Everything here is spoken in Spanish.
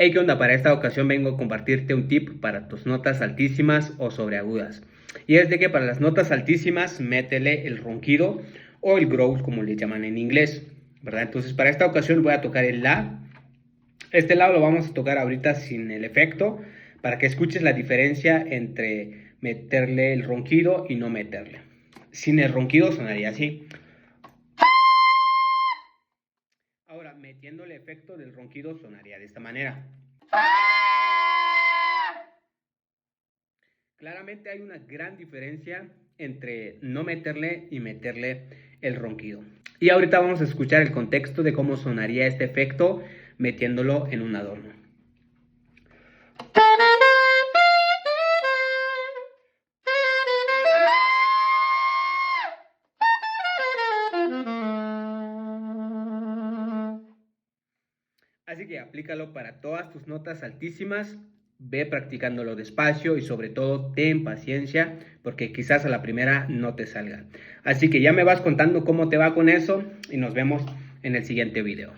Hey, ¿qué onda? Para esta ocasión vengo a compartirte un tip para tus notas altísimas o sobreagudas. Y es de que para las notas altísimas, métele el ronquido o el growl, como le llaman en inglés, ¿verdad? Entonces, para esta ocasión voy a tocar el la. Este lado lo vamos a tocar ahorita sin el efecto, para que escuches la diferencia entre meterle el ronquido y no meterle. Sin el ronquido sonaría así. Ahora, metiendo el efecto del ronquido sonaría de esta manera. Claramente hay una gran diferencia entre no meterle y meterle el ronquido. Y ahorita vamos a escuchar el contexto de cómo sonaría este efecto metiéndolo en un adorno. Así que aplícalo para todas tus notas altísimas, ve practicándolo despacio y sobre todo ten paciencia porque quizás a la primera no te salga. Así que ya me vas contando cómo te va con eso y nos vemos en el siguiente video.